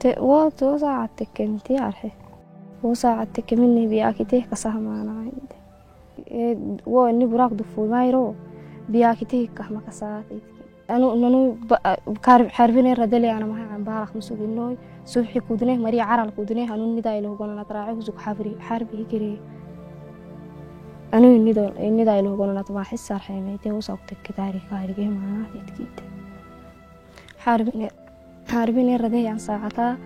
وساعتك كنتي عارفه وساعتك مني بياكته كسهمانا عندي واني براك دفو مايرو بياكته كهما كساتي أنا حاربين الردلي أنا ما عم بارخ مسوقينه سوحي كودنه مري عرال كودنه أنا نداي له قلنا تراعي وزق حربي كري أنا نداي له قلنا تبع حس رحمته وصوتك كتاري كارجه معنا تكيد حاربين الردلي عن ساعتها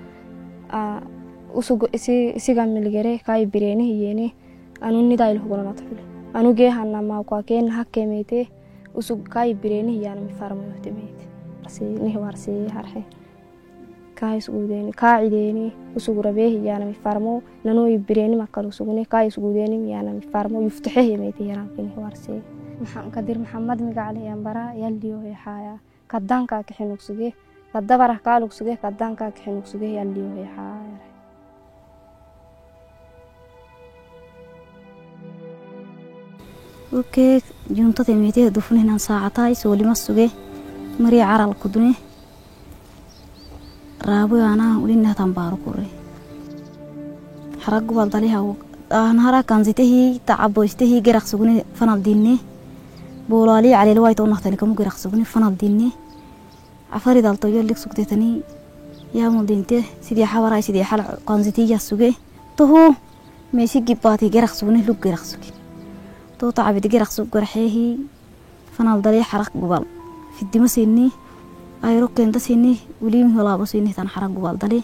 وسوق سيجام ملجري كاي برينه يني أنا نداي له قلنا تفل أنا جه أنا ما وقاكين حكمته وسوق كاي برينه يعني مفارمه يهتميت رسي ورسي هرحي كاي سوديني كاعديني وسوق ربيه يعني مفارمه لانه يبريني ما كانوا سوقني كاي سوديني يعني مفارمه يفتحه يميتي يرانكني ورسي قدير محمد مقعله ينبرا يلديو هي حايا كدانكا كحنوق سوقي كدبره كالوق سوقي كدانكا كحنوق سوقي يلديو هي حايا اوكي جونتا تيميتي دفننا ساعتاي سولي مسوغي مري عرال كدني رابو انا ولينا تنبارو كوري حرق والدليها انا هرا كانزيته تعبوسته غرق سغني فنال ديني بولالي علي لوايتو نختني كم غرق سغني فنال ديني عفاري دالتو يلك سغتتني يا مولدينته سيدي حوراي سيدي حل كانزيتي يسوغي تو ماشي جيباتي غرق سغني لو غرق سغي تو تعب دقيق رخصو قرحيه فنال دلي حرق قبال في الدم سيني ايرو كنت سيني وليم ولا بسيني تن حرق قبال دلي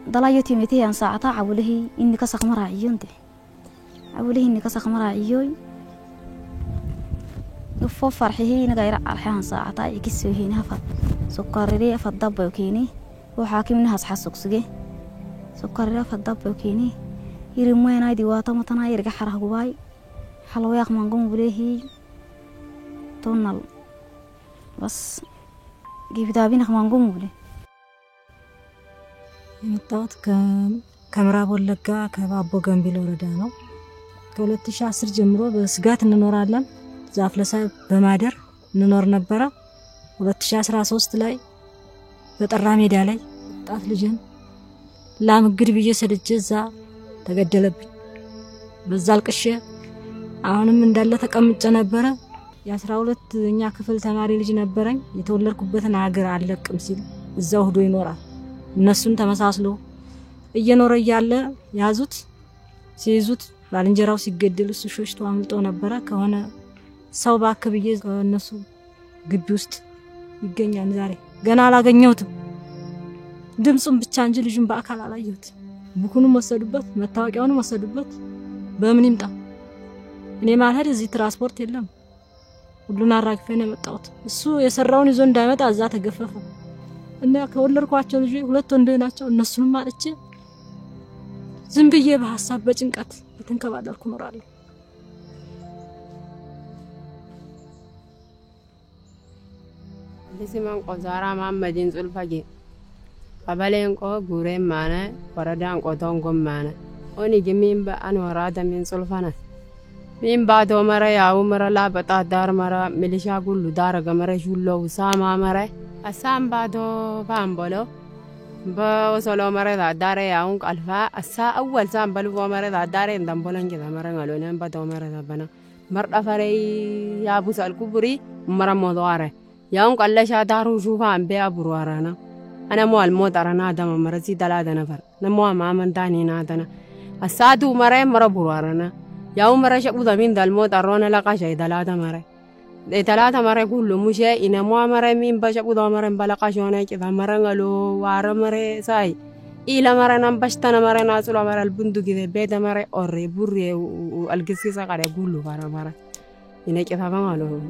دلا يتيمتي ان ساعتا عوله اني كسق مراعيون دي عوله اني كسق مراعيوي وفو فرحيه نغير الحان ساعتا يكسو هنا فد سكرري فدب وكيني وحاكمنا حسحسق سغي سكرري فدب وكيني يرموين هاي ديواتا متنا يرجع حره قواي حلوة يخمان قوم بليهي تونال بس جيب دابين يخمان قوم بليه የመጣሁት ከምዕራብ ወለጋ ከባቦ ገንቢል ወረዳ ነው። ከ2010 ጀምሮ በስጋት እንኖራለን። ዛፍ ለሳይ በማደር እንኖር ነበር። 2013 ላይ በጠራ ሜዳ ላይ ጣት ልጅን ላምግድ ብዬ ሰድጄ እዛ ተገደለብኝ። በዛ አልቅሼ አሁንም እንዳለ ተቀምጬ ነበር። የ12ኛ ክፍል ተማሪ ልጅ ነበረኝ። የተወለድኩበትን ሀገር አለቅም ሲል እዛው ሄዶ ይኖራል። እነሱን ተመሳስሎ እየኖረ ያለ ያዙት ሲይዙት ባልንጀራው ሲገደል እሱ ሾሽቶ አምልጦ ነበር። ከሆነ ሰው ባከብዬ ከነሱ ግቢ ውስጥ ይገኛል። ዛሬ ገና አላገኘሁትም። ድምጹን ብቻ እንጂ ልጁን በአካል አላየሁት። ቡኩኑ ወሰዱበት፣ መታወቂያውን ወሰዱበት። በምን ይምጣ? እኔ ማለት እዚህ ትራንስፖርት የለም። ሁሉን አራግፌ ነው የመጣሁት። እሱ የሰራውን ይዞ እንዳይመጣ እዛ ተገፈፈ እና ከወለድኳቸው ልጅ ሁለት ወንድ ናቸው። እነሱንም ማለች ዝም ብዬ በሐሳብ በጭንቀት ተንከባለልኩ ኖራለሁ። ለሲማን ቆዛራ ማመዲን ጹልፋጌ ቀበሌን ቆ ጉሬን ማነ ወረዳን ቆቶን ጎማነ ኦኒ ግሚን በአን ወራዳ ምን ጹልፋና ምን ባዶ መረ ያው መረላ በጣ ዳር መረ ሚሊሻ ጉሉ ዳር ገመረ ሹሎ ሳማ መረ አሳም ባዶ ባምቦሎ በወሰሎ መረ ዳር ያው ቀልፋ አሳ አወል ሳም በሉ መረ ዳር እንደምቦለን ጀ መረ ገሎነን ባዶ መረ ተበና መርዳ ፈሬ ያቡ ሰልኩ ቡሪ መረ ሞዶአረ ያው ቀለሻ ዳሩ ሹፋ አንበ አብሩ አራና أنا مو الموت أرانا دم مرزي دلادة نفر نمو مامن داني نادنا السادو مرة مرة بروارنا يوم مرة شقو دمين دالموت أرانا لقى شيء دلادة مرة دلادة مرة كله مشي إن مو مرة مين بشقو دا مرة بلقى شونه كذا مرة قالوا وارا مرة ساي إلى مرة نبشتنا مرة ناسولا مرة البندق كذا بيت مرة أوري بوري والقصيصة قاري كله وارا مرة إن كذا قالوا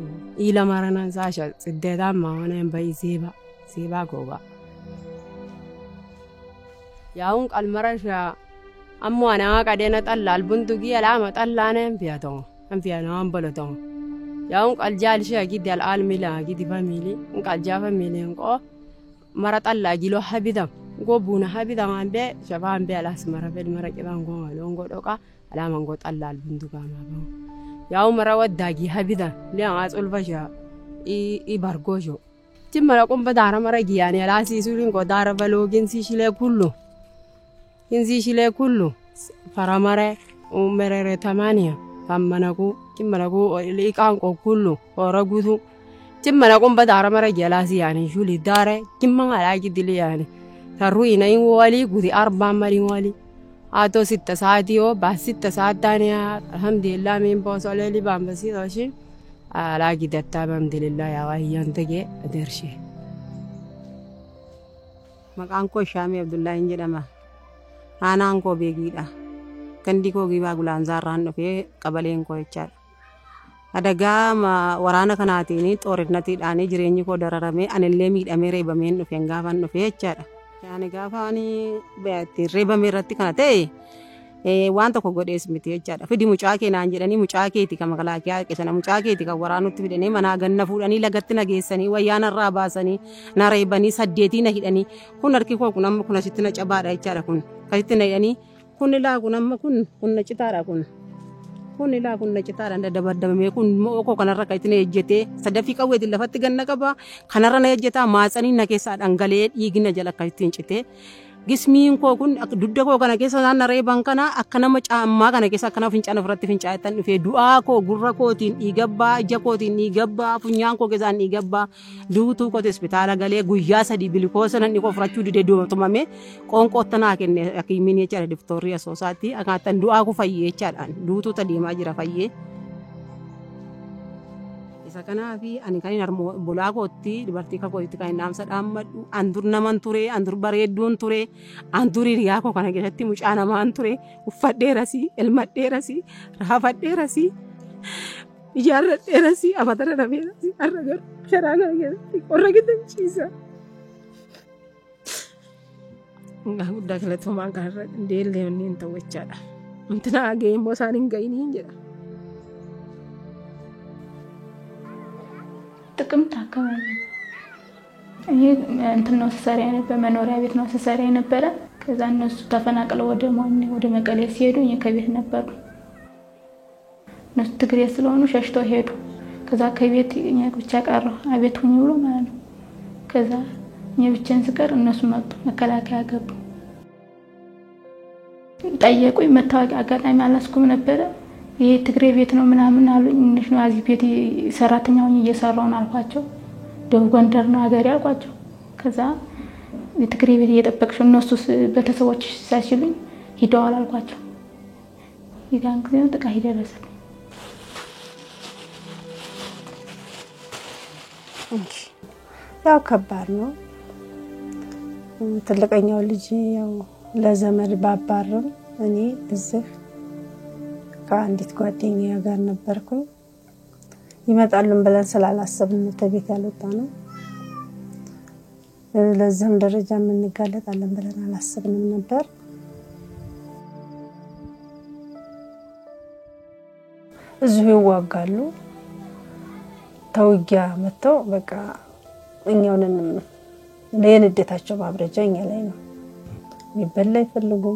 إلى مرة نساشة سددا ما أنا بي سيبا كوبا ياون المرشة أمو أنا قاعدين أطلع البندقية علامة أطلع أنا أم فيها نوام بلدهم ياون الجال شيء أكيد العالمي لا أكيد فاميلي إنك الجا فاميلي إنكو مرة أطلع جلو حبيدم إنكو بونا حبيدم عن بي شفاهم بي على اسمه رفيل مرة كذا إنكو إنكو دوكا علامة إنكو أطلع البندقية ما بهم ياون مرة وداجي حبيدم ليه عايز أقول فشة إبارجوجو جمّا لقوم بدار مرة يعني لا سيسولين قدار بلو جنسي شيله كله جنسي شيله كله فرامرة ومرة 8 فمناكو جمّا لقو ليكان كله ورقوتو جمّا لقوم بدار مرة جلاسي يعني شو اللي داره جمّا على جدلي يعني تروي نايم والي قدي 4 مرين والي آتو 6 ساعات يو بعد 6 ساعات تانية الحمد لله من بوصل لي بامبسي دوشي على جد الحمد لله يا وهي انتجي أدرشي مكانكو شامي عبد الله إنجلما أنا أنكو بيجيدا كندي كو جيبا غلان زاران في قبلين كو يشار ada gama warana kanatini torinati ane jirenyi ko dararame ane lemid amere bamen no fengafan no fechada yani gafani beati reba merati kanate wanta ko godes miti yechada fidi mucaake na anjedani mucaake ti kama kala kya kesana mucaake ti ka waranu tibidene mana ganna fudani lagatina gesani wayana rabasani na rebani saddeti na hidani kunarki ko kunam kuna sitina cabada yechada kun kaitina yani kunila kunam kun citara kun ila kun citara nda dabadaba me kun mo ko kanarra kaitina ejete sadafi qaweti lafatti ganna qaba kanarra na ejeta maatsani na kesa dangale igina jala kaitin cite gismiin ko kun dudda ko kana kesa na reban kana akkana macamma kana kesa kana fincana furatti fincaatan dhufe du'a ko gurra kootiin igabba ija kootiin igabba funyaan ko kesaan igabba duutu ko hospitaala galee guyyaa sadi bilkoosa nan ko furachuu dide doomtumame qonqottana kenne akimini jecha diftoria society akatan du'a ko fayyee jechaadhaan duutu ta deemaa jira fayyee kana fi ani kan armo bulagotti dibarti ka koitti kan namsa dammadu andur naman ture andur bareedduun ture anduri riyaa ko kana keessatti mucaana maan ture uffadheerasi elmadheerasi raafadheerasi ijaarradheerasi amatara rabeerasi arragar sharaga keessatti qorra gidanchiisa guddaa kalatumaan kanarra deellee onni hin ta'uchaadha intina geemmoo isaan hin ga'iniin jedha ጥቅምት አካባቢ ይሄ እንትን ነው ሲሰራ የነበረ መኖሪያ ቤት ነው ሲሰራ የነበረ ከዛ እነሱ ተፈናቅለው ወደ መቀሌ ሲሄዱ ከቤት ነበሩ እነሱ ትግሬ ስለሆኑ ሸሽተው ሄዱ ከዛ ከቤት እኛ ብቻ ቀረው አቤት ሁኝ ብሎ ማለት ነው ከዛ እኛ ብቻን ስቀር እነሱ መጡ መከላከያ ገቡ ጠየቁኝ መታወቂያ አጋጣሚ አላስኩም ነበረ ይሄ ትግሬ ቤት ነው ምናምን አሉኝ እንሽ ነው አዚ ቤት ሰራተኛው እየሰራው ነው አልኳቸው ደቡብ ጎንደር ነው ሀገር ያልኳቸው ከዛ የትግሬ ቤት እየጠበቅሽ እነሱ በተሰቦች ሳይችሉኝ ሂደዋል አልኳቸው ይጋን ጊዜ ጥቃት ይደረሰ ያው ከባድ ነው ትልቀኛው ልጅ ያው ለዘመድ ባባረም እኔ እዚህ ከአንዲት ጓደኛዬ ጋር ነበርኩ ይመጣሉን ብለን ስላላሰብን ተቤት ያልወጣ ነው ለዛም ደረጃ ምን እንጋለጣለን ብለን አላሰብንም ነበር እዚሁ ይዋጋሉ ተውጊያ መተው በቃ እኛውንን ለየንደታቸው ማብረጃኛ ላይ ነው ይበላ ይፈልጉ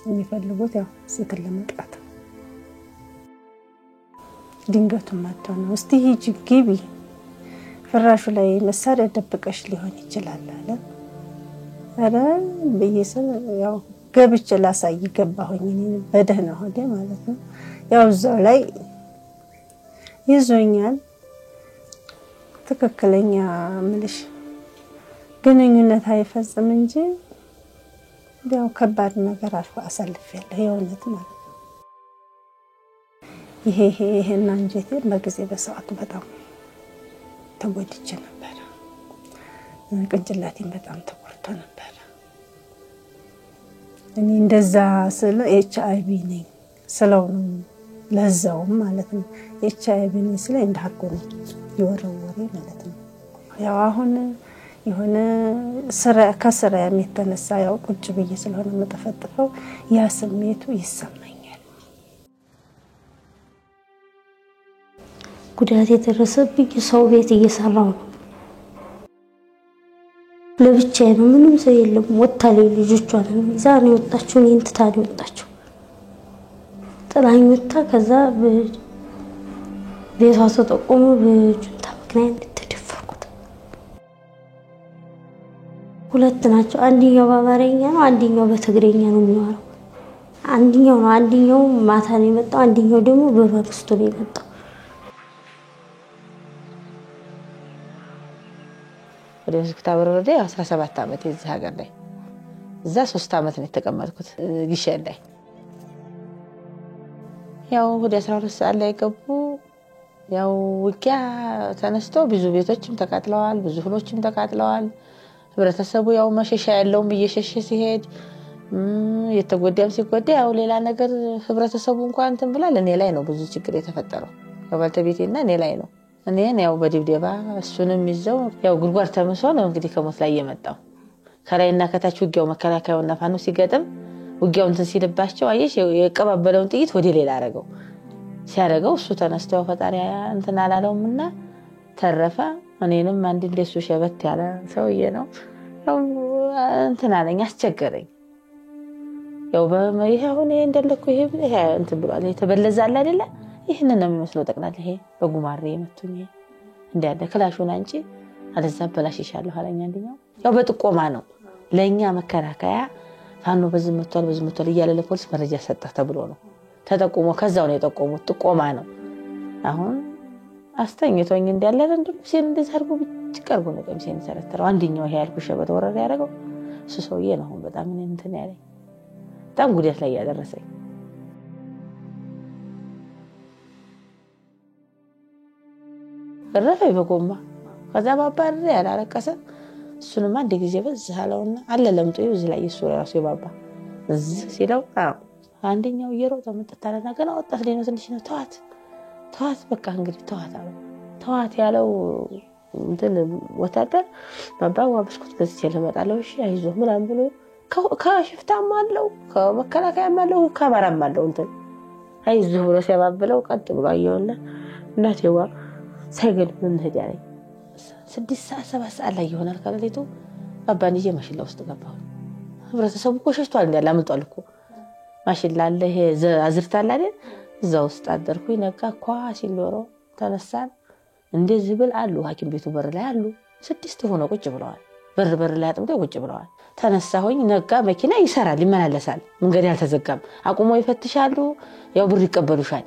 የሚፈልጉት ያው ሴትን ለመጥቃት ድንገቱን መጥተው ነው እስቲ ሂጂ ግቢ ፍራሹ ላይ መሳሪያ ደብቀሽ ሊሆን ይችላል አለ አረ በየሰው ያው ገብቼ ላሳይ ገባሁኝ በደህና ሆዴ ማለት ነው ያው እዛው ላይ ይዞኛል ተከክለኛ ምልሽ ግንኙነት አይፈጽም እንጂ ያው ከባድ ነገር አሳልፍ ያለው የሆነት ማለት ይሄና እንጀቴ በጊዜ በሰዓት በጣም ተጎድቼ ነበር ቅንጭላቴን በጣም ተቆርጦ ነበር እኔ እንደዛ ስለ ኤችአይቪ ነኝ ስለው ነው ለዛው ማለት ነው ኤችአይቪ ነኝ ስለ እንዳርጎ ነው ይወረወሬ ማለት ነው ያው አሁን የሆነ ከስራ የሚተነሳ ያው ቁጭ ብዬ ስለሆነ መተፈጥፈው ያ ስሜቱ ይሰማኛል ጉዳት የተረሰብኝ ሰው ቤት እየሰራው ነው ለብቻዬ ነው ምንም ሰው የለም ወጣለ ልጆቿን ዛሬ ወጣችሁ እንት ታዲ ወጣችሁ ጥላኝ ወጣ ከዛ በቤቷ ተጠቆሙ በጁንታ ምክንያት ተደፈርኩት ሁለት ናቸው። አንደኛው በአማርኛ ነው፣ አንደኛው በትግርኛ ነው የሚያወራው። አንደኛው ማታ ነው የመጣው፣ አንደኛው ደግሞ በማግስቱ ነው የመጣው። ወደ ስክታበር ወረደ 17 ዓመት እዚህ ሀገር ላይ እዛ 3 ዓመት ነው የተቀመጥኩት ግሸን ላይ። ያው ወደ 12 ሰዓት ላይ ገቡ። ያው ውጊያ ተነስቶ ብዙ ቤቶችም ተቃጥለዋል፣ ብዙ ህሎችም ተቃጥለዋል። ህብረተሰቡ ያው መሸሻ ያለውም እየሸሸ ሲሄድ የተጎዳም ሲጎዳ ያው ሌላ ነገር ህብረተሰቡ እንኳን እንትን ብሏል። እኔ ላይ ነው ብዙ ችግር የተፈጠረው ከባልተቤቴና እኔ ላይ ነው። እኔን ያው በድብደባ እሱንም ይዘው ያው ጉድጓድ ተመሶ ነው እንግዲህ ከሞት ላይ የመጣው። ከላይና ከታች ውጊያው መከላከያውና ፋኖ ሲገጥም ውጊያው እንትን ሲልባቸው አየሽ የቀባበለውን ጥይት ወደ ሌላ አረገው። ሲያረገው እሱ ተነስተው ፈጣሪ እንትን አላለውምና ተረፈ። እኔንም አንድ እንደሱ ሸበት ያለ ሰውዬ ነው ያው እንትን አለኝ አስቸገረኝ። ያው በመይሁን እንደለኩ ይሄ እንትን ብሏል የተበለዛል አይደለ? ይሄንን ነው የሚመስለው ጠቅላላ ይሄ በጉማሬ የመቱኝ እንዳለ ክላሹን አንቺ አለዛ በላሽሻለሁ አለኝ። አንደኛው ያው በጥቆማ ነው ለኛ መከራከያ ፋኖ በዝመቷል እያለ ለፖሊስ መረጃ ሰጠ ተብሎ ነው ተጠቆሞ ከዛው ነው የጠቆሙት። ጥቆማ ነው። አሁን አስተኝቶኝ እንዳለ እንደምሲል እንደዛርጉ ብትቀርቡ ነው ቀምሲን ተረተረው። አንደኛው ይሄ ያልኩሽ በተወረደ ያደረገው እሱ ሰውዬ ነው። አሁን በጣም እንትን ያለኝ በጣም ጉዳት ላይ ያደረሰኝ። ረፈይ በጎማ ከዛ ባባር ያላለቀሰ እሱንም አንድ ጊዜ በዛለውና አለ ለምጡ እዚህ ላይ እሱ ራሱ ይባባ እዚህ ሲለው አንደኛው እየሮጠ መጣታለና ገና ወጣት ላይ ነው ትንሽ ነው ተዋት በቃ እንግዲህ ተዋት ያለው እንትን ወታደር ባባው ብስኩት ገዝቼ ለመጣለው እሺ አይዞህ ምናምን ብሎ ከሽፍታም አለው ከመከላከያም አለው ከማራም አለው እንትን አይዞህ ብሎ ሲያባብለው ቀጥ ብሎ አየውና እናቴዋ ሳይገል ምን ሄድ ያለኝ 6 ሰዓት 7 ሰዓት ላይ ይሆናል ከሌሊቱ ባባንዬ ማሽላ ውስጥ ገባሁ። ህብረተሰቡ እኮ ሸሽቷል እንዳለ አምጧል እኮ ማሽላ አለ ይሄ አዝርታል አይደል? እዛ ውስጥ አደርኩኝ። ነጋ ሲሎሮ ተነሳን እንደዚህ ብል አሉ ሐኪም ቤቱ በር ላይ አሉ 6 ሆነው ቁጭ ብለዋል። በር ላይ አጥምደው ቁጭ ብለዋል። ተነሳሁኝ። ነጋ መኪና ይሰራል ይመላለሳል፣ መንገድ ያልተዘጋም አቁሞ ይፈትሻሉ። ያው ብር ይቀበሉሻል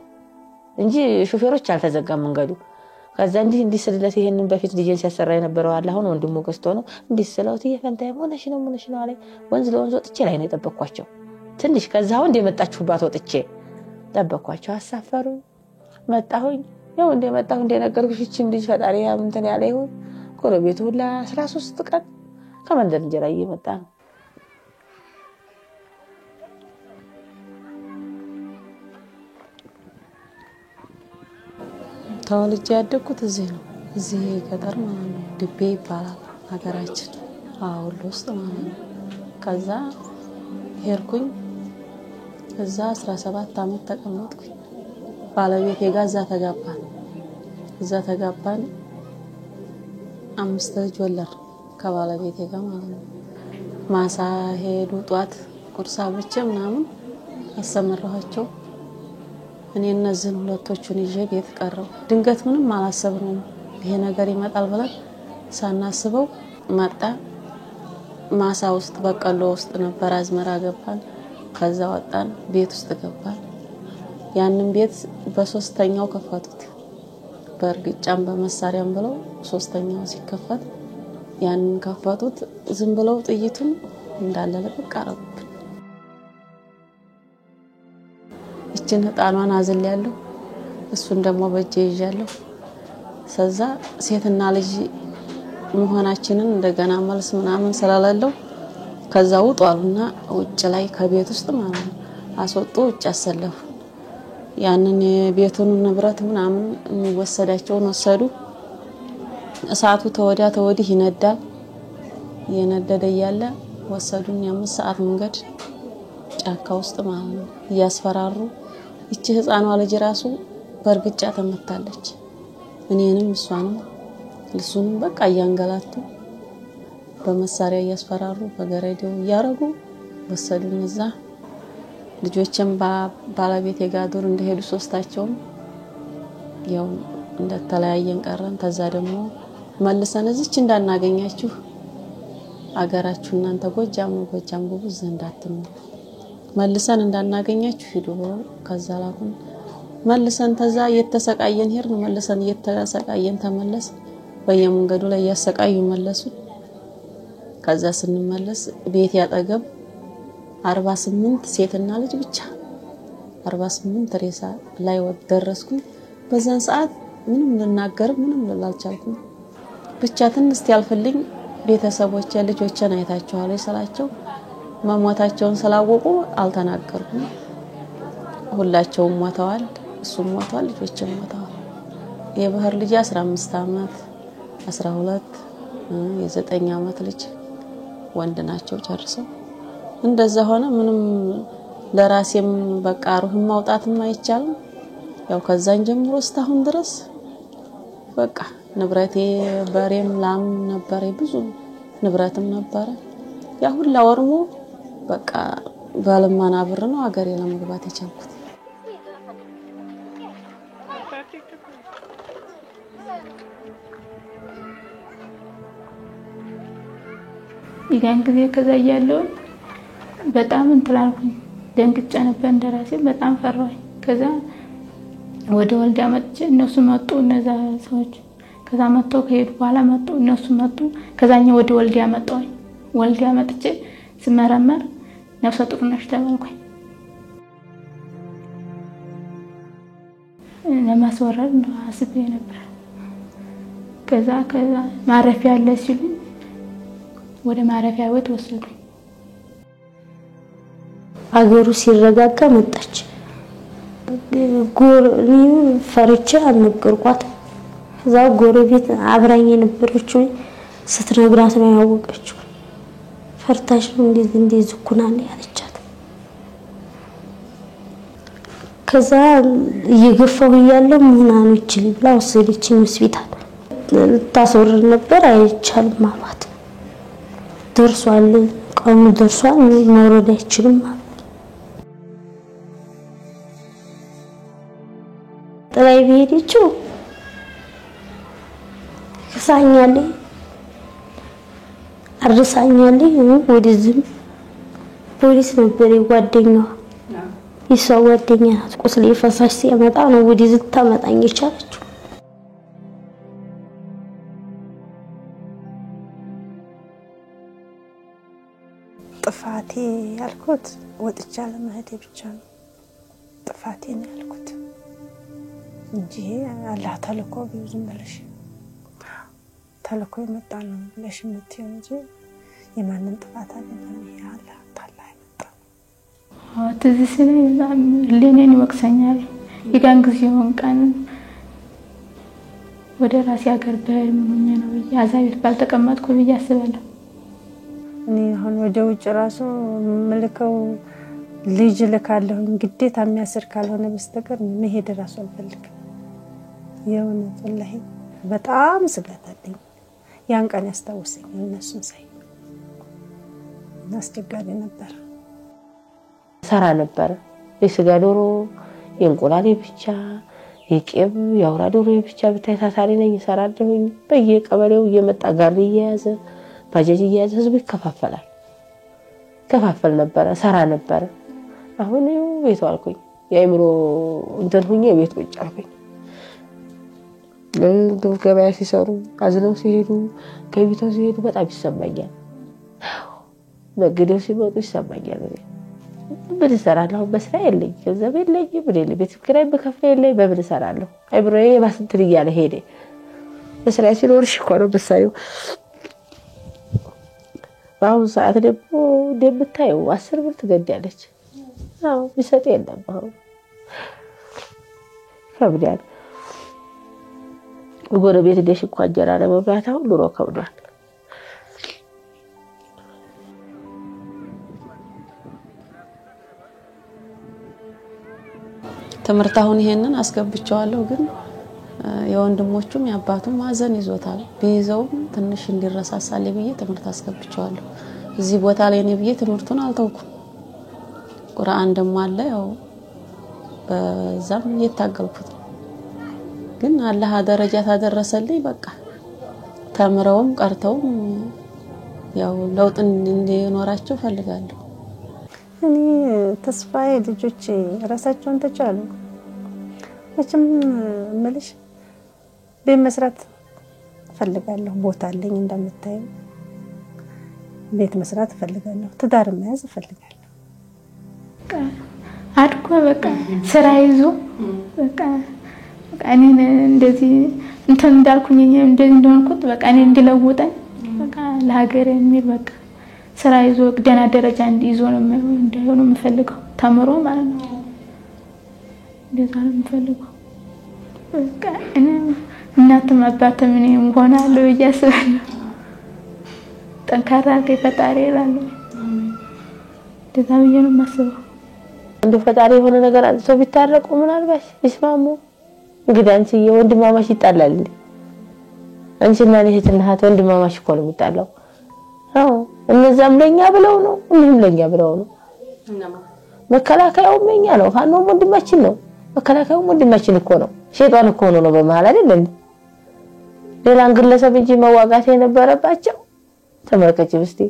እንጂ ሹፌሮች አልተዘጋም መንገዱ። ከዛ እንዲህ ስለለት ይሄንን በፊት ልጅን ሲያሰራ የነበረው አለ አሁን ወንድሙ ገስቶ ነው እንዲህ ስለውት ይፈንታይ ሆነሽ ነው አለ። ወንዝ ለወንዝ ወጥቼ ላይ ነው የጠበቅኳቸው ትንሽ። ከዛ አሁን እንደመጣችሁባት ወጥቼ ጠበቅኳቸው። አሳፈሩ መጣሁኝ። ያው እንደመጣሁ እንደነገርኩሽ እቺ እንዲህ ፈጣሪ እንትን ያለ ይሁን ጎረቤቱ ሁላ 13 ቀን ከመንደር እንጀራ እየመጣ ነው። ተወልጄ ያደግኩት እዚህ ነው። እዚህ ገጠር ማለት ነው ድቤ ይባላል ሀገራችን ወሎ ውስጥ ማለት ነው። ከዛ ሄድኩኝ። እዛ 17 ዓመት ተቀመጥኩኝ። ባለቤቴ ጋር እዛ ተጋባን 5 ልጅ ወለድ ከባለቤቴ ጋር ማለት ነው። ማሳ ሄዱ ጧት ቁርስ አብቼ ምናምን አሰመራኋቸው። እኔ እነዚህን ሁለቶቹን ይዤ ቤት ቀረው። ድንገት ምንም አላሰብንም ይሄ ነገር ይመጣል ብለን ሳናስበው መጣ። ማሳ ውስጥ በቀሎ ውስጥ ነበር አዝመራ ገባን። ከዛ ወጣን ቤት ውስጥ ገባን። ያንን ቤት በሶስተኛው ከፈቱት። በርግጫም በመሳሪያም ብለው ሶስተኛው ሲከፈት ያንን ከፈቱት። ዝም ብለው ጥይቱን እንዳለ ለቅቅ አረጉብን። እችን ህጣኗን አዝል ያለው እሱን ደግሞ በእጄ ይዣለሁ። ሰዛ ሴትና ልጅ መሆናችንን እንደገና መልስ ምናምን ስለላለው ከዛ ውጧሉና ውጭ ላይ ከቤት ውስጥ ማለት ነው አስወጡ። ውጭ አሰለፉ። ያንን የቤቱን ንብረት ምናምን የሚወሰዳቸውን ወሰዱ። እሳቱ ተወዲያ ተወዲህ ይነዳል። የነደደ ያለ ወሰዱኝ። 5 ሰዓት መንገድ ጫካ ውስጥ ማለት ነው እያስፈራሩ። እቺ ህፃኗ ልጅ ራሱ በርግጫ ተመታለች። እኔንም እሷንም ልሱንም በቃ ያንገላቱ በመሳሪያ እያስፈራሩ በገረዴው ያረጉ ወሰዱኝ። እዛ ልጆችም ባለቤቴ ጋር ዱር እንደሄዱ ሶስታቸውም ያው እንደተለያየን ቀረን። ከዛ ደግሞ መልሰን እዚች እንዳናገኛችሁ አገራችሁ እናንተ ጎጃም ነው ጎጃም ጉብዝ እንዳትኑ መልሰን እንዳናገኛችሁ ሂዱ ከዛ ላኩን መልሰን ተዛ እየተሰቃየን ሄር ነው መልሰን እየተሰቃየን ተመለስ በየመንገዱ ላይ ያሰቃዩ መለሱ ከዛ ስንመለስ ቤት ያጠገብ 48 ሴትና ልጅ ብቻ 48 ሬሳ ላይ ወደረስኩ በዛን ሰዓት ምንም ልናገር ምንም ልላልቻልኩም ብቻ ትንሽ ያልፈልኝ ቤተሰቦቼ ልጆቼን አይታቸዋል ይሰላቸው መሞታቸውን ስላወቁ አልተናገርኩም ሁላቸውም ሞተዋል እሱም ሞተዋል ልጆችም ሞተዋል የባህር ልጅ 15 አመት 12 የ9 አመት ልጅ ወንድ ናቸው ጨርሰው እንደዛ ሆነ ምንም ለራሴም በቃ ሩህም ማውጣትም አይቻልም ያው ከዛን ጀምሮ እስካሁን ድረስ በቃ ንብረቴ በሬም ላም ነበር ብዙ ንብረትም ነበር ያ ሁሉ ወርሞ በቃ ባለማና ብር ነው አገሬ ለመግባት የቻልኩት ይጋን ጊዜ ከዛ ያለው በጣም እንትላልኩኝ ደንግጬ ነበር እንደራሴ በጣም ፈራሁኝ ከዛ ወደ ወልዲያ መጥቼ እነሱ መጡ እነዛ ሰዎች ከዛ መጥተው ከሄዱ በኋላ መጡ እነሱ መጡ ከዛኛ ወደ ወልዲያ መጣሁኝ ወልዲያ መጥቼ ስመረመር ነፍሰ ጡር ነሽ ተባልኩኝ ለማስወረድ ነው አስቤ ነበር ከዛ ማረፊያ አለ ሲሉ ወደ ማረፊያ ቤት ወሰዱኝ አገሩ ሲረጋጋ መጣች ጎርኒ ፈርቻ አልነገርኳት እዛው ጎረቤት አብራኝ የነበረችው ስትነግራት ነው ያወቀችው ፈርታሽ ነው እንደዚህ ኩናን ያለቻት ከዛ እየገፋው ያለው ምናኖች ብላ ወሰደችኝ ሆስፒታል ታስወርድ ነበር አይቻልም ማለት ደርሷል ቀኑ ደርሷል መውረድ አይችልም ላይ ቢሄድችው ከሳኛለ አርሳኛለ ወደዚህ ፖሊስ ነበር ጓደኛዋ ይሰው ጓደኛ ቁስሌ ፈሳሽ ሲያመጣ ነው ወደዚህ ታመጣኝ ይቻላችሁ ጥፋቴ ያልኩት ወጥቻለ ማህቴ ብቻ ነው ጥፋቴ ነው ያልኩት እንጂ አላህ ተልኮ ቢዝም ብለሽ ተልኮ የመጣ ነው ብለሽ የምትይው እንጂ የማንን ጥፋት አይደለም ያላህ ታላ ይመጣ ትዝ ሲለኝ በጣም ለኔን ይወቅሰኛል ይጋን ጊዜውን ቀን ወደ ራሴ ሀገር በምን ነው ያዛቤት ባልተቀመጥኩ በያስባለሁ እኔ አሁን ወደ ውጭ ራሱ መልከው ልጅ ለካለሁ ግዴታ የሚያስር ካልሆነ በስተቀር መሄድ ራሱ አልፈልግም የእውነት ወላሂ በጣም ስለታለኝ ያን ቀን ያስታውሰኝ እነሱን ሳይ አስቸጋሪ ነበር ሰራ ነበር የስጋ ዶሮ የእንቁላል ብቻ የቄብ ያውራ ዶሮ ብቻ በተሳሳሪ ነኝ ሰራለሁኝ በየቀበሌው እየመጣ ጋር ይያዘ ባጃጅ ይያዘ ህዝብ ከፋፈል ነበር ሰራ ነበር አሁን ቤት ዋልኩኝ የአይምሮ እንትን ሁኜ ቤት ቁጭ አልኩኝ ገበያ ሲሰሩ አዝነው ሲሄዱ ከቤታው ሲሄዱ በጣም ይሰማኛል በግዴው ሲመጡ ይሰማኛል ምን እሰራለሁ በስራ የለኝ ገንዘብ የለኝ ምን ቤት ኪራይ በከፍለ የለኝ በምን እሰራለሁ አይብሮዬ ባስንትል እያለ ሄደ በስራ ሲኖርሽ እኮ ነው በሳዩ ባው ሰዓት ደግሞ እንደምታየው 10 ብር ትገዳለች አው ቢሰጥ የለም አው ከብዳል ጎረቤት ደሽ እኮ አጀራ ለመብላት አሁን ኑሮ ከብዷል ትምርት አሁን ይሄንን አስገብቻለሁ ግን የወንድሞቹም ያባቱም ማዘን ይዞታል ቢይዘውም ትንሽ እንዲረሳሳል ብዬ ትምርት አስገብቻለሁ እዚህ ቦታ ላይ እኔ ብዬ ትምርቱን አልተውኩም ቁርአን ደሞ አለ ያው በዛም እየታገልኩት ግን አላህ ደረጃ ታደረሰልኝ በቃ ተምረውም ቀርተውም ያው ለውጥ እንዲኖራቸው ፈልጋለሁ እኔ ተስፋዬ ልጆች ራሳቸውን ተቻሉ መቼም መልሽ በመስራት ፈልጋለሁ ቦታ አለኝ እንደምታዩ ቤት መስራት ፈልጋለሁ ትዳር መያዝ ፈልጋለሁ አድኮ በቃ ስራ ይዞ በቃ እኔ እንደዚህ እንትን እንዳልኩኝ እንደዚህ እንደሆንኩት በቃ እኔ እንዲለውጠኝ በቃ ለሀገር የሚል በቃ ስራ ይዞ ደና ደረጃ እንዲይዞ ነው እንደሆነ የምፈልገው ተምሮ ማለት ነው እንደዛ ነው የምፈልገው በቃ እኔ እናትም አባትም እኔም ሆናለሁ እያስባለሁ ጠንካራ ከፈጣሪ እላለሁ እንደዛ ብዬ ነው የማስበው እንደ ፈጣሪ የሆነ ነገር አንተ ቢታረቁ ምናልባት ይስማሙ እንግዲህ አንቺ የወንድማማች ይጣላል እንዴ አንቺና እህትና እህት ወንድማማች እኮ ነው የሚጣላው አዎ እነዛም ለኛ ብለው ነው እነም ለኛ ብለው ነው መከላከያው መኛ ነው ፋኖ ወንድማችን ነው መከላከያው ወንድማችን እኮ ነው ሸይጣን እኮ ነው በመሃል አይደል ሌላን ግለሰብ እንጂ መዋጋት የነበረባቸው ተመልከቺ እስቲ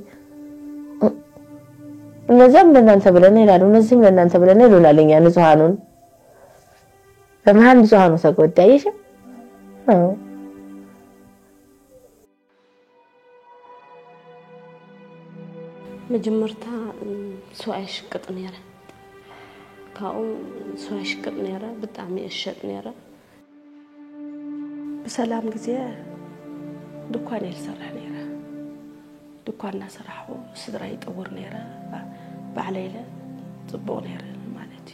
እነዛም ለእናንተ ብለን ይላሉ እነዚህም ለእናንተ ብለን ይሉናልኛ ንጹሃኑን በመሃል ንጹሃኑ ተጎዳየሽ አዎ መጀመርታ ሱአሽ ቅጥ ነራ ካው ሱአሽ ቅጥ ነራ በጣም ይሸጥ ነራ በሰላም ጊዜ ድኳን ይሰራ ነራ ድኳንና ሰራሁ ስድራ ይጠወር ነራ بعليله ጽቦ ነራ ማለት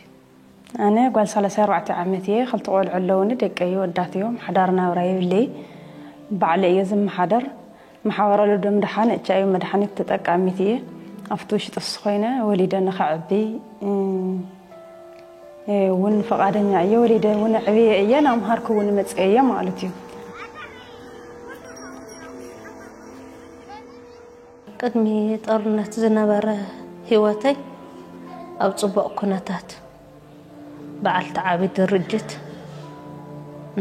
انا قال 34 عامتي خلت قول علوني دقي وداتيوم حدارنا ورايلي بعلي يزم حدر محاوره له دم دحان اتشاي مدحانيت تطقاميتي افتوش تصخينه وليدنا خعبي ون فقادنيا يا وليده ون عبي ايانا مهاركو ون مصقيه مالتي قدمي طرنت زنبره هيوتي او صبق كنتات بعل تعابد الرجت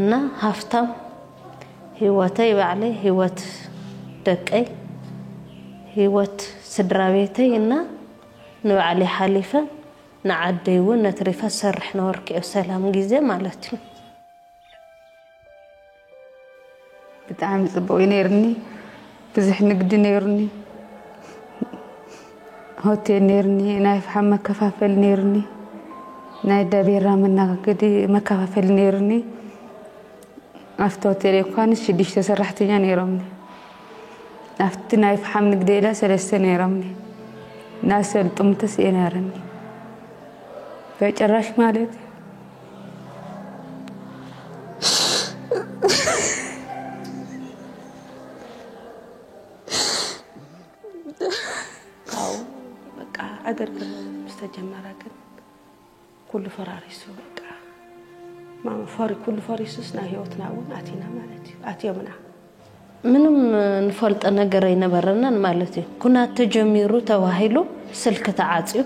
እና ሀፍታም ህይወቴ ባለ ህይወት ደቀይ ህይወት ስድራቤተይ እና ንባለ ሐሊፈ ንዓደይው ነትሪፈ ሰርሕ ነወርክ ሰላም ጊዜ ማለት ነው በጣም ጽበው ይነርኒ ብዙሕ ንግድ ነርኒ ሆቴል ነርኒ ናይፍ ሐመ ከፋፈል ነርኒ ናይ ደቤራ መናገዲ መከፋፈል ነርኒ አፍቶ ቴሌኮን ሽዲሽ ተሰራሕተኛ ነይሮም አፍት ናይፍ ሐም ንግዴላ ሰለስተ ነይሮም ናሰል ጥምተስ የናረኒ በጭራሽ ማለት አው በቃ አገር መስተጀመራ ግን كل فراريسو بقى ما فاري كل فراريسوس نا هيوتنا واتينا مالتي اتيومنا منم نفلط ነገር ይነበርናን ማለት ኩና ተጀሚሩ ተዋሂሉ ስልክ ተዓጽዩ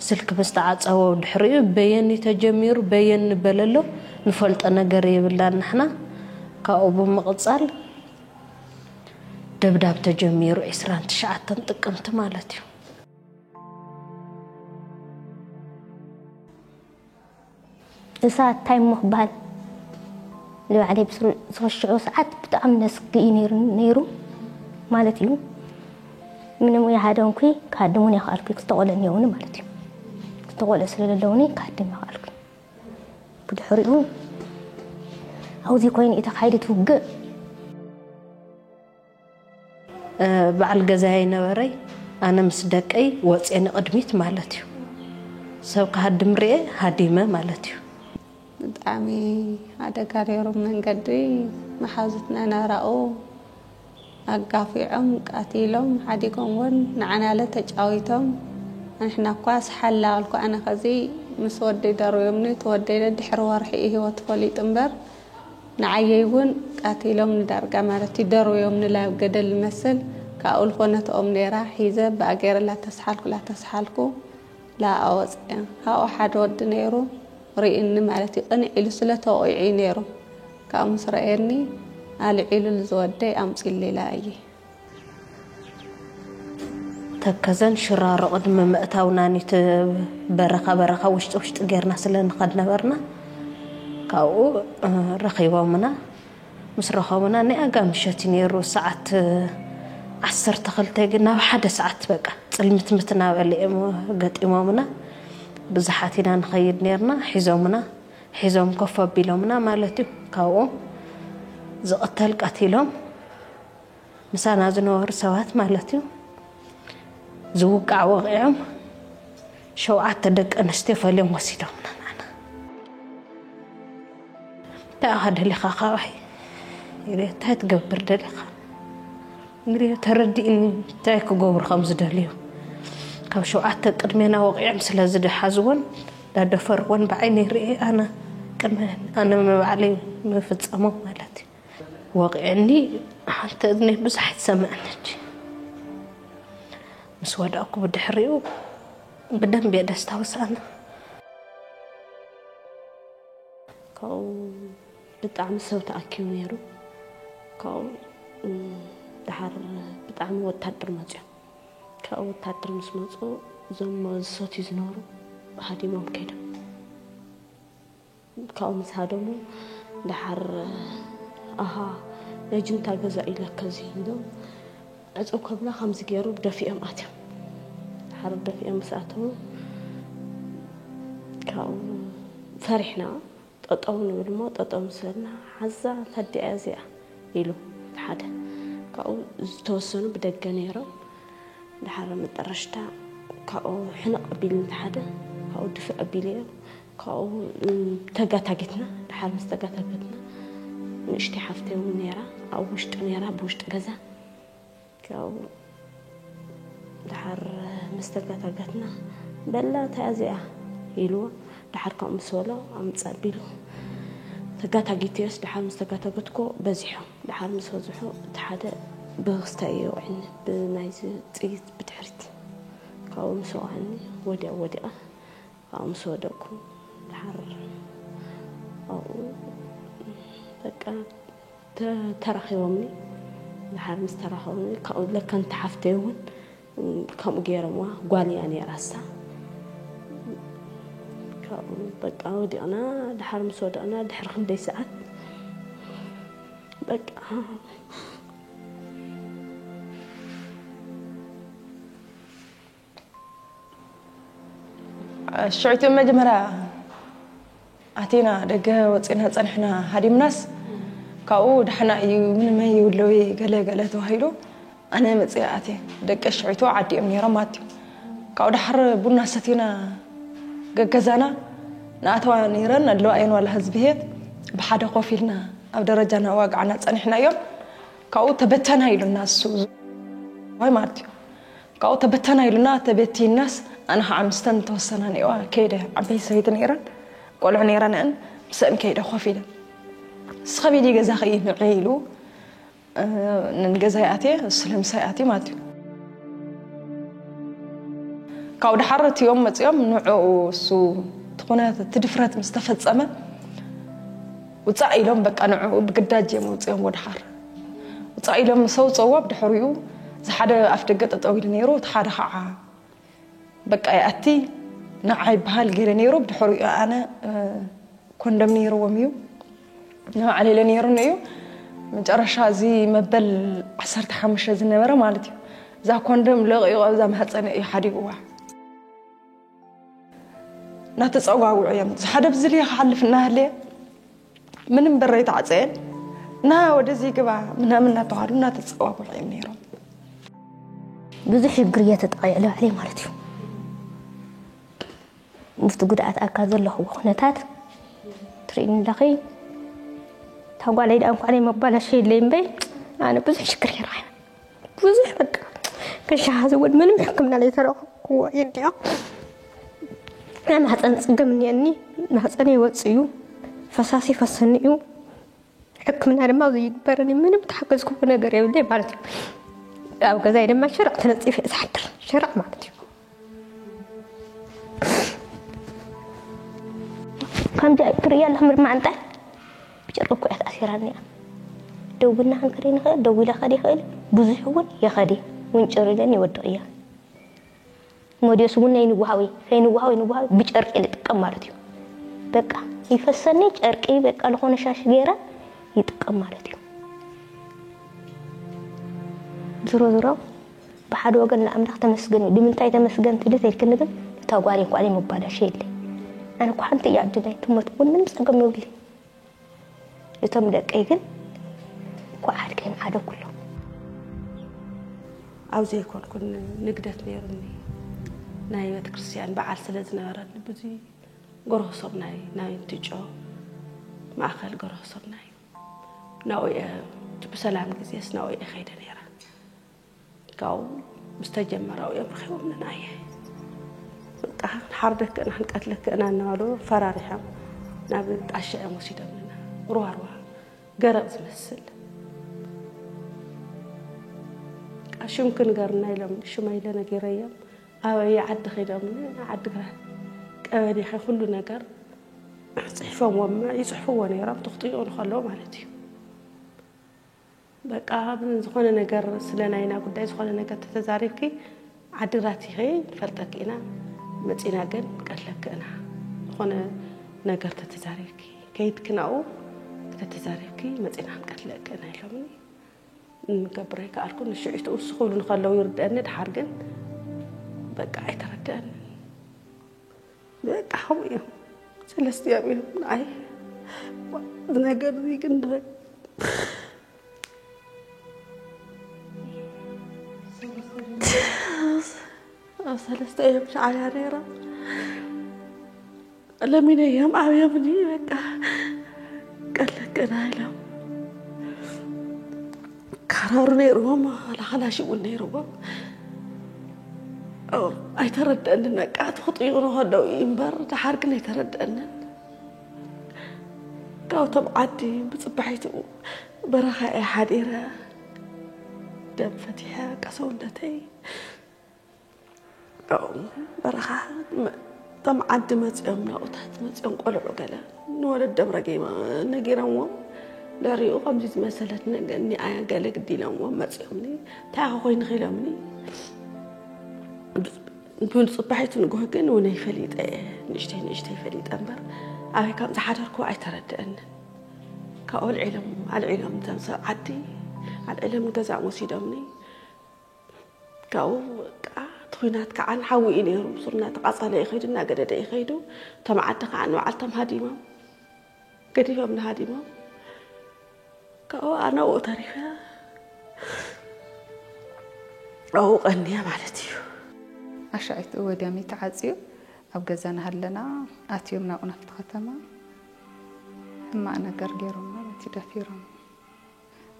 ስልክ በስተዓጻው ድሕሪኡ በየኒ ተጀሚሩ በየኒ በለሎ ንፈልጥ ነገር ይብላን ንሕና ካኦቡ መቅጻል ደብዳብ ተጀሚሩ 29 ጥቅምት ማለት እዩ ساعات تايم مخبال لو عليه بسرعة ساعات بتعم ناس نيرو مالتي من ويا هذا كي كادموني خالك استغلن يوني مالتي استغل سلل اللوني كادم خالك بدحريو عاوزي كوين يتخايد توق بعل جزاي نوري انا مصدقي وصين قدميت مالتي سو كهدم رئ هديمه مالتي بتعمي هذا كاريرو من قدري محازتنا نراو أقافيهم قاتيلهم حديكم ون نعنا لتجاويتهم نحنا قاس حلا لكو أنا خزي مسودي دارو يمني تودي لدحر وارحيه وطفلي تنبر نعيون قاتيلهم ندار قمارتي دارو يمني لا قدل المثل كأقول خونة أمني راح يزب بأجير لا تسحلكو لا أوز هاو حد ود نيرو رئيني مالتي قني إلسلته ويعينيرو كأمس رأيني على علل زودي أمس اللي لاي تكزن شرار قدم مأتاونا نيت برخة وشت غيرنا سلن خدنا برنا كاو رخيوا منا مسرخوا منا نأجا مشاتي نيرو ساعة 10 تخلتي قلنا بحد ساعة بقى تلمت متنا اللي قد إمامنا بزحاتنا نخيد نيرنا حزوم كفا بيلومنا مالتي كاو زقتل قتيلهم مسانا زنور سوات مالتي زوقع وقعهم شوعات تدق أنستيفا اليوم وسيدهم معنا تأخذ لي خاخاوحي يريد تقبر دليخا يريد تردي إن تايكو قبر 5 دليو كاو شوعات تقدمينا وقعهم سلازد حزون لا دفر وان بعيني رئي أنا كمان أنا ما بعلي ما فتسامو مالتي وقعني حتى إذني بزحت سمعنج مسود أكو بدحريو بدم بيد استوس أنا كاو بتعمل سوت أكيو يرو كاو دحر بتعمل وتهدر مزيا كاو وتهدر مسمعو زم صوت يزنورو هادي ممكن كاو مسهادمو دحر لجن تاجز إلى كزيندو أزو قبل 5 جيرو بدفئ أماتهم حرب دفئ مساتهم كاو فرحنا تطاون بالمو تطاون سلنا حزة تدي أزياء إلو حدا كاو توسنو بدقنيرو لحرم الدرشتا كاو حنا قبيل حدا كاو دفئ قبيليه كاو تاجتنا لحرم استجتنا نشتي حفتي ونيرة أو وشت نيرة بوشت كذا كاو دحر مستقطعتنا بلا تأزيع يلو دحر كم مسولا عم تصبيلو تقطعتيس دحر مستقطعتكو بزحو دحر مسوزحو تحدا بغستايو عن بنايز تيت بتحرت كاو مسوعني ودي كاو مسودكو دحر أو بقى ترخيومني لحال مسترخوني كأقول لك كنت حفتيون كم جيرموا قالي يعني راسا كأقول بقى ودي أنا لحال مسود أنا دحر 5 ساعات بقى شعيتو مجمرة أتينا دقة وصينا صنحنا هادي مناس كاو دحنا من ما يولوي قال توهيلو أنا مصياتي دقة شعيتو عدي أمني رماتي كاو دحر بنا ستينا جزانا ناتوا نيران اللو أين ولا هزبيت بحدا قفيلنا أو درجنا واقعنا صنحنا يوم كاو تبتنا يلو الناس هاي ماتي كاو تبتنا يلو الناس تبتي الناس أنا عمستن توصلنا نيوا كيده عبي سيد نيران قولوا نيران أن مسأن كيده خفيدا سخبي دي جزاخي نعيلو نجزاياتي السلام ساياتي ماتيو كاود حرت يوم متيوم نوعو سو تقونات تدفرات مستفصمه وصايلهم بقى نوعو بقداج يموصيهم ود حر وصايلهم سو صواب دحريو زحده افدقه طويل نيرو تحده خع بقى ياتي نعاي بحال غير نيرو بدحريو انا كوندم نيرو وميو نوع علي لنيرو نيو مجرشا زي مبل 15 زنبره مالتي ذا كوندم لقيو ذا محصن اي حديقوا ناتصواعو يم زحده بزلي خلفنا هلي من بريت عصين نا ودزي غبا من تاعو ناتصواعو يم نيرو بزح غريه تطايله علي مالتي مفت قدعت أكاد الله وخناتات ترين لقي تقول لي أنك علي مقبل شيء اللي ينبي أنا بزح شكري راح بزح بقى كشهاز أول من محكمنا عليه ترى هو يدي أنا هتنصدق مني أني هتني وصيو فساسي فسنيو حكمنا على ما زي برني من بتحقق كل نجار يودي مالتي أو كذا إذا ما شرع تنصي في سحتر شرع مالتي كم جاء كريال همر معنته بجربك أثيراني دوبنا عن كرينا دوبلا خدي خال بزحون يا خدي ونشر لني ودعيا موديو سمونا ينوهاوي فينوهاوي بجرق اللي تقم مالتيو بقى يفسرني جرقي بقى لهونه شاش غيره يتقم مالتيو زرو بحد وقن لأملاك تمسجني بمنتاي تمسجن تدي تلكن ده تاقوالي قوالي مبالا شيء لي أنا كحنت يعدني ثم تقول من سقم يقولي يتم لك أيجن كواحد كان عدا كله عاوزة يكون كن نقدر نيرني ناي كريستيان بعد سلزنا ورد بدي قره صبناي ناي تجوا ما أخل قره صبناي ناوي بسلام جزيس ناوي أخيد نيرا كاو مستجمر أو يوم خيو من نايه حردك أنا حنقتلك أنا نالو فرارحة نابد أشياء مسيدة مننا روح قرب زمسل شو ممكن قرنا يلم شو ما يلنا قريم أو يعد خيدا من عد قرا أودي كل نجار صحفهم وما يصحفوا ونيرام تخطيئون خلوا مالتي بقى من زخون نجار سلنا هنا قد زخون نجار تتزاريكي عدراتي هي فلتكينا متينا جن قالك أنا خنا نجار تتزاريكي كيد كناو تتزاريكي متينا قالك أنا يلومني نكبرك أركون الشعيت أوسخول نخلوا يردان نتحرقن بقى يتردان بقى حويهم ثلاث أيام معي نجار ذي كندرك ثلاث أيام على ريرة لمن أيام أيامني بقى قال لك أنا لهم قرار نيروما لا شيء نيروما أو أيترد أننا قاعد خطيونه هذا وينبر تحرقنا يترد أننا كاو تبعدي بصبحيته برخاء حديرة دم فتيحة كسولتي أو برخاء تبعد مزيم ناوتات مزيم قلعو قلا نولد دم رقيمة نقيرهم لا ريو خمسة مسألة نجني أنا قالك دي لهم ما تسمني تعاون خيلمني بون صبحت نقول كن ونيفليت نشتي فليت أمبر أنا كم تحركوا أيترد أن كأول على العلم تنسى عدي على العلم جزاء مسيدمني كأو تخينات كعن حوي إلي صرنا تقاصل يخيد الناقدة يخيدو تمعتق عن وعلتم هاديما قديمة من هاديما كأو أنا وتاريخها أو غنية مالتيو أشعت ودامي تعزيو أو جزانا هلنا أتيومنا ونفت ختمة أما أنا قرقيرهم ما تدفيرهم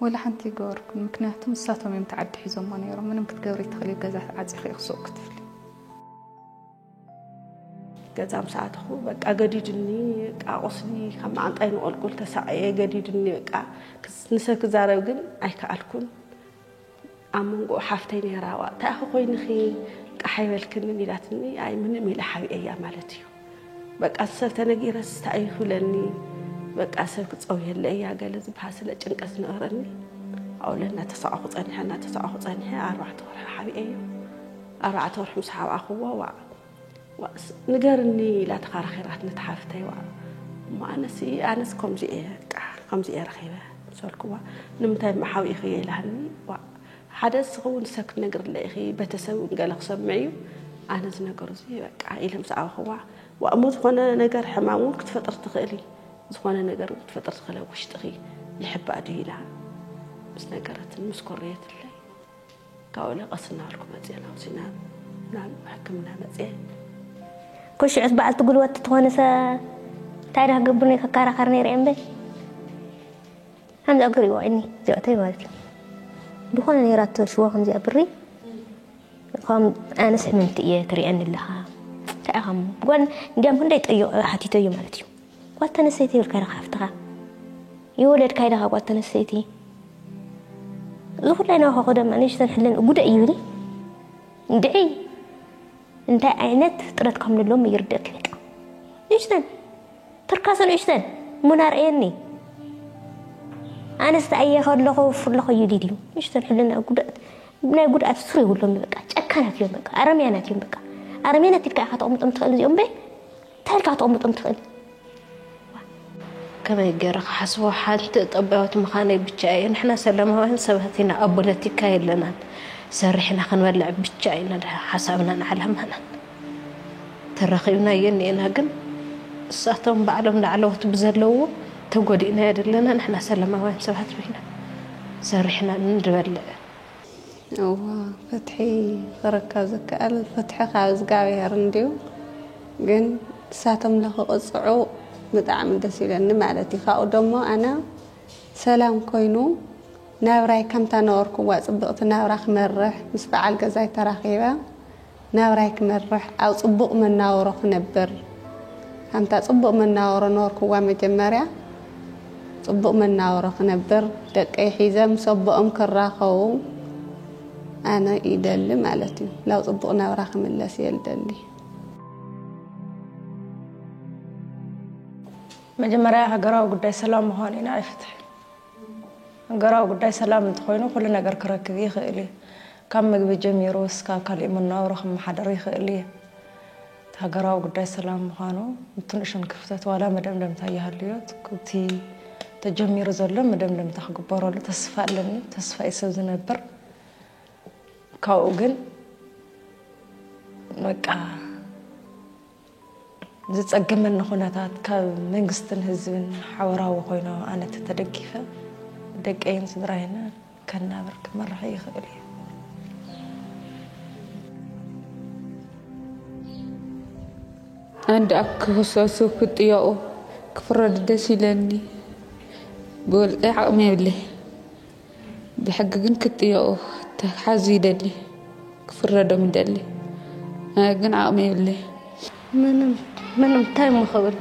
ولا حنتي قارك مكناتهم ساتهم يمتعد حزم منيرهم من ممكن تقوري تخلي جزا عزي خير سوق تفلي جزا مساعد أخو بقى جديدني أوصلي كم عن طين أقول تسعي جديدني بقى نسك زارو جن أي كألكون أمونجو حفتين يراوا تأخو خوي نخي أحيل كنني لاتني أي من ميل حبي أيام مالتيو بقى أصلت أنا جيرس تأيه لني بقى أصلت أوي اللي أيه جالس بحاسة جنكس نقرني أو لنا تساقط عنها أنا تساقط عنها أروح تروح حبي أيه أروح تروح مسحب أخوه نقرني لا تخار خيرات نتحفتي ما أنا سكم زي رخيبة سولكوا نمتى محاوي خيال هني حدث هو نسك نقر لأخي بتسوي قالق سمعيو أنا زنقر زي بقى عائلة مسعى هو وأموت وانا نقر حمامون كنت فترة تخيلي زوانا نقر كنت فترة تخيلي واشتغي يحب أدويلها بس نقرت المسكورية اللي قاولا قصنا لكم مزيانا وزينا نعم حكمنا مزيان كل شيء بعد تقول وقت تونسة تعرف قبلني ككارا خرني ريم بي هم أقري وعني جوتي مالتي بخون أنا رات شو هم زي أبري قام أنا سمعت إيه تري أن لها تعهم قال جام هنديت أيو حتى تيو مالتي وقت أنا سيتي الكارا خافتها يولد كايدا وقت أنا سيتي غفر لنا هو قدام أنا إيش تنحلن وجود أيوني دعي أنت عينت ترد كم للوم يردك لك إيش تن تركاسن إيش تن منار إني أنا استعيا خد لخو فرلخو يديديو إيش تنحلنا جود بنا جود أسري ولهم بقى أكنا فيهم بقى أرمي أنا فيهم بقى أرمينا تلك أخذ تخيل اليوم به تلك أخذ تخيل كما يجرى حسوا حالت طبعات مخاني بتشاي نحن سلموا سبتنا أبولتي كايلنا سرحنا خنولع بتشاينا حسابنا على مهنا ترخينا ينينا جن ساتهم بعلمنا على وقت بزلوا تقولينا يدلنا نحن سلموا سبت بينا سرحنا ندبل فتحي ركز كأل فتح خاز قاوي رنديو جن ساتهم له قصعو مدعم دسيلني مالتي خاو دمو أنا سلام كوينو ناوراي كم تنوركو وصبقت ناورا خمرح مس فعل جزاي تراخيبا ناوراي كمرح أو صبق من ناورا خنبر كم تصبق من ناورا نوركو ومجمريا صبق من ناورا خنبر دقي حزام صبقهم كراخو أنا يدل مالتي لو صبق ناورا خملس يلدلي مجمريا هجراو قداي سلام هانينا يفتح هجراو قداي سلام تخوينو كل نجار كركبي خيلي كم مجب جميروس كاكل من نورخ محضري خيلي هجراو قداي سلام هانو متنشن كفتت ولا مدمدم تايها اليوت كنتي تجمير زلم مدمدم تخبروا له تصفى لني تصفى يسوز نبر كاوجن بقى زتقمن خناتات كمنغستن حزبن حوراو خوينو انا تتدقيفه دقين سدراينا كنابر كمرح يخلي عند أكوساسو كتياو كفرد دسيلني بقول عقمي بلي بحققن كتياو تحازي دلي كفرد من دلي هاجن عقمي بلي من تايم خبر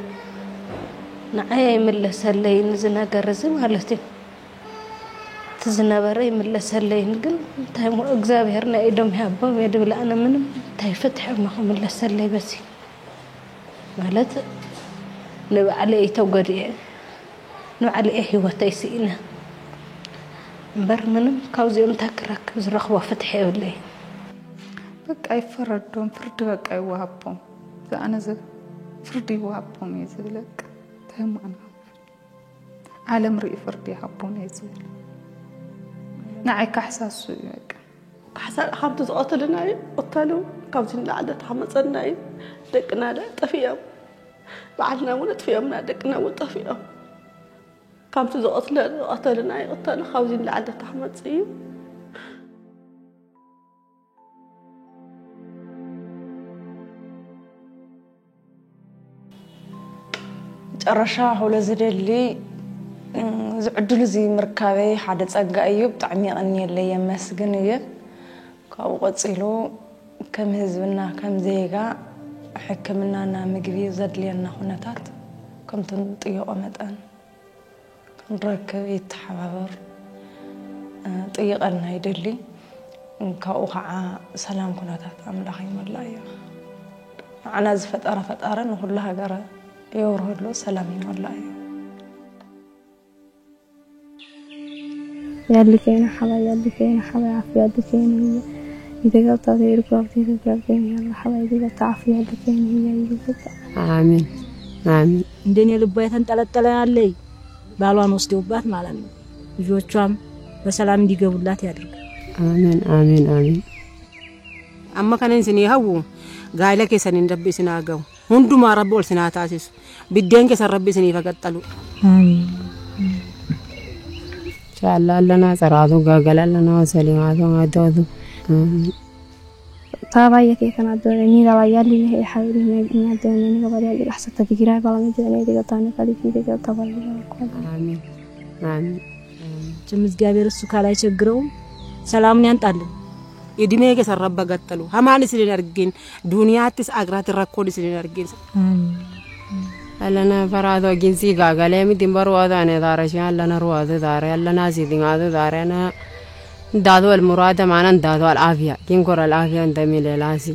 نعاي ملسلي نزنا جرزي مالتي تزنا بري ملسلي نقول تايم اغزابيرنا ايدم هابو يدبل انا من تاي فتح ما ملسلي بس مالت نبع علي توقدي نوع علي هيوتي سينا بر منم كاوزيم تكرك زرخوا فتحي ولا بقى يفردون فرد بقى يوهبون أنا زي فردي وهبون يزبلك تهم أنا عالم رئي فردي هبون يزبل نعيك أحساس سويك حسن خمت زقطلنا قتلوا كوزين لعدة حمصنا دقنا لا طفيهم بعدنا ولا طفيهمنا دقنا وطفيهم كمت زقطلنا قتلوا كوزين لعدة حمصين رشا حول زدلي زعدل زي مركبي حدا صقا ايوب طعمي اني اللي يمسغنيه كاو قصيلو كم حزبنا كم زيغا حكمنانا مغبي زدلينا خناتات كم تنطيو متان كنركب يتحبر طيقنا يدلي كاو خا سلام خناتات املاخي ملايا انا زفتره فتارن كلها غره يورهد له سلامي والله ياللي كاين حلا ياللي كاين حلا عافية ياللي كاين هي إذا قلت غيرك وقتي تقابلين يلا حلا إذا قلت عافية ياللي كاين هي إذا قلت آمين آمين الدنيا لبيت انطلطل علي بالوان وسدوبات ማለት ነው ልጆቿም በሰላም እንዲገቡላት ያድርግ آمين آمين آمين أما كان إنسان يهوو قايلة كيسان ربي سناقو هندو ما ربي والسنا تاسيس بدين كيسان ربي سني فقطلو آمين إن شاء الله لنا سرادو قاقل لنا وسليماتو عدودو طابعي كي كان عدوني روايا اللي هي حاولي ما عدوني قبل يلي أحسن تفكيرها قبل ما جاني دي قطعني قالي في دي قطعني آمين آمين ጀምዝ ጋቢር እሱ ካላይ ቸግረው ሰላምን ያንጣልን يديني كسر رب قتلو هماني سلين أرجين دنياتس أغرات الركود سلين أرجين لنا فرادو جنسي قاقلة ميتين بروادو أنا دارشان لنا روادو داري لنا سيدين عادو داري أنا دادو المراد معنا دادو العافية كين كور العافية ندمي للاسي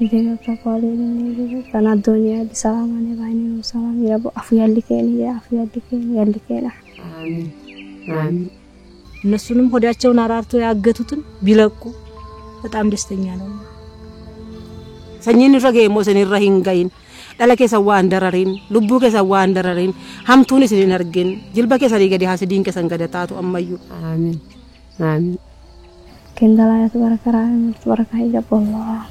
إذا قالوا لي أنا الدنيا بسلام أنا بعيني وسلام يا أبو عافية اللي كان هي عافية اللي كان يلي كان آمين آمين እነሱንም ሆዳቸውን አራርቶ ያገቱትን ቢለቁ በጣም ደስተኛ ነው sanyiin irra ga'e immoo isin irra hin gahin dhala keessa waan dararin lubbuu keessa waan dararin hamtuun isin hin argin jilba keessanii gadi haasidiin keessan gada taatu ammayyuu amiin amiin Kendala ya tabaraka rahmat tabaraka hijab Allah